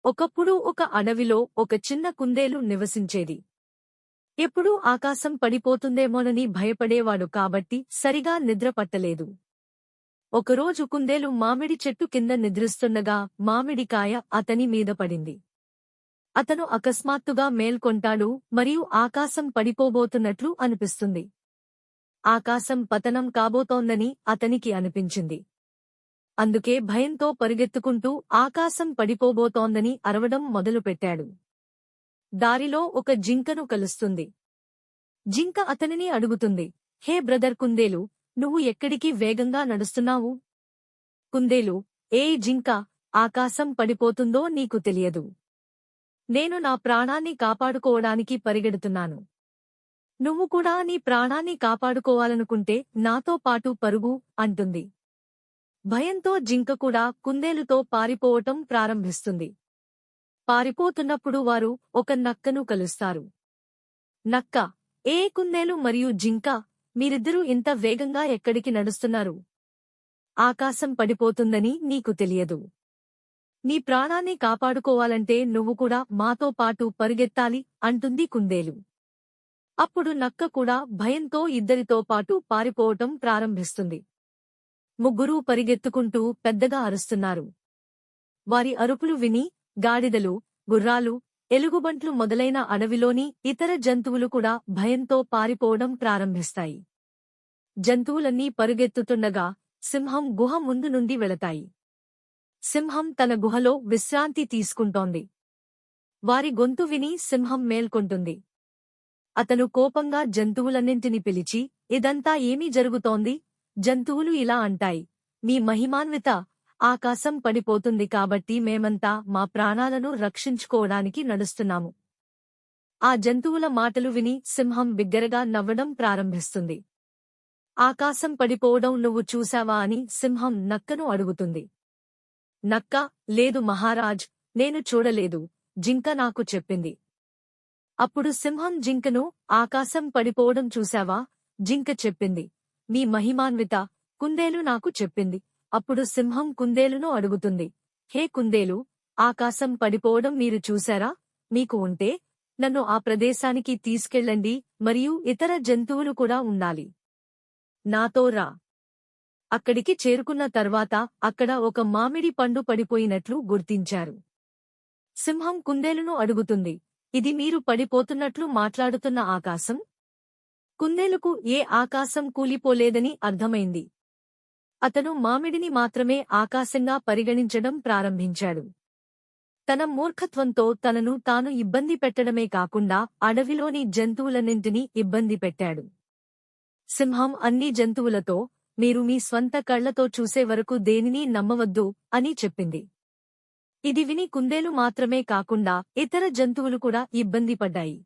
ఒకప్పుడు ఒక అడవిలో ఒక చిన్న కుందేలు నివసించేది. ఎప్పుడూ ఆకాశం పడిపోతుందేమోనని భయపడేవాడు కాబట్టి సరిగా నిద్ర పట్టలేదు. ఒకరోజు కుందేలు మామిడి చెట్టు కింద నిద్రిస్తుండగా మామిడికాయ అతని మీద పడింది. అతను అకస్మాత్తుగా మేల్కొంటాడు మరియు ఆకాశం పడిపోబోతున్నట్లు అనిపిస్తుంది. ఆకాశం పతనం కాబోతోందని అతనికి అనిపించింది. అందుకే భయంతో పరుగెత్తుకుంటూ ఆకాశం పడిపోబోతోందని అరవడం మొదలుపెట్టాడు. దారిలో ఒక జింకను కలుస్తుంది. జింక అతనిని అడుగుతుంది, హే బ్రదర్ కుందేలు, నువ్వు ఎక్కడికి వేగంగా నడుస్తున్నావు? కుందేలు, ఏయ్ జింక, ఆకాశం పడిపోతుందో నీకు తెలియదు. నేను నా ప్రాణాన్ని కాపాడుకోవడానికి పరిగెడుతున్నాను. నువ్వు కూడా నీ ప్రాణాన్ని కాపాడుకోవాలనుకుంటే నాతో పాటు పరుగు అంటుంది. భయంతో జింక కూడా కుందేలుతో పారిపోవటం ప్రారంభిస్తుంది. పారిపోతున్నప్పుడు వారు ఒక నక్కను కలుస్తారు. నక్క, ఏ కుందేలు మరియు జింక, మీరిద్దరూ ఇంత వేగంగా ఎక్కడికి నడుస్తున్నారు? ఆకాశం పడిపోతుందని నీకు తెలియదు. నీ ప్రాణాన్ని కాపాడుకోవాలంటే నువ్వు కూడా మాతో పాటు పరుగెత్తాలి అంటుంది కుందేలు. అప్పుడు నక్క కూడా భయంతో ఇద్దరితో పాటు పారిపోవటం ప్రారంభిస్తుంది. ముగ్గురూ పరిగెత్తుకుంటూ పెద్దగా అరుస్తున్నారు. వారి అరుపులు విని గాడిదలు, గుర్రాలు, ఎలుగుబంట్లు మొదలైన అడవిలోని ఇతర జంతువులు కూడా భయంతో పారిపోవడం ప్రారంభిస్తాయి. జంతువులన్నీ పరుగెత్తుతుండగా సింహం గుహ ముందు నుండి వెళతాయి. సింహం తన గుహలో విశ్రాంతి తీసుకుంటోంది. వారి గొంతు విని సింహం మేల్కొంటుంది. అతను కోపంగా జంతువులన్నింటినీ పిలిచి, ఇదంతా ఏమీ జరుగుతోంది? జంతువులు ఇలా అంటాయి, మీ మహిమాన్విత, ఆకాశం పడిపోతుంది కాబట్టి మేమంతా మా ప్రాణాలను రక్షించుకోవడానికి నడుస్తున్నాము. ఆ జంతువుల మాటలు విని సింహం బిగ్గరగా నవ్వడం ప్రారంభిస్తుంది. ఆకాశం పడిపోవడం నువ్వు చూశావా అని సింహం నక్కను అడుగుతుంది. నక్క, లేదు మహారాజ్, నేను చూడలేదు, జింక నాకు చెప్పింది. అప్పుడు సింహం జింకను, ఆకాశం పడిపోవడం చూశావా? జింక చెప్పింది. మీ మహిమాన్విత, కుందేలు నాకు చెప్పింది. అప్పుడు సింహం కుందేలును అడుగుతుంది, హే కుందేలు, ఆకాశం పడిపోవడం మీరు చూశారా? మీకు ఉంటే నన్ను ఆ ప్రదేశానికి తీసుకెళ్ళండి మరియు ఇతర జంతువులు కూడా ఉండాలి. నాతో రా. అక్కడికి చేరుకున్న తర్వాత అక్కడ ఒక మామిడి పండు పడిపోయినట్లు గుర్తించారు. సింహం కుందేలును అడుగుతుంది, ఇది మీరు పడిపోతున్నట్లు మాట్లాడుతున్న ఆకాశం? కుందేలుకు ఏ ఆకాశం కూలిపోలేదని అర్థమైంది. అతను మామిడిని మాత్రమే ఆకాశంగా పరిగణించడం ప్రారంభించాడు. తన మూర్ఖత్వంతో తనను తాను ఇబ్బంది పెట్టడమే కాకుండా అడవిలోని జంతువులన్నింటినీ ఇబ్బంది పెట్టాడు. సింహం అన్ని జంతువులతో, మీరు మీ స్వంత కళ్లతో చూసే వరకు దేనినీ నమ్మవద్దు అని చెప్పింది. ఇది విని కుందేలు మాత్రమే కాకుండా ఇతర జంతువులు కూడా ఇబ్బంది పడ్డాయి.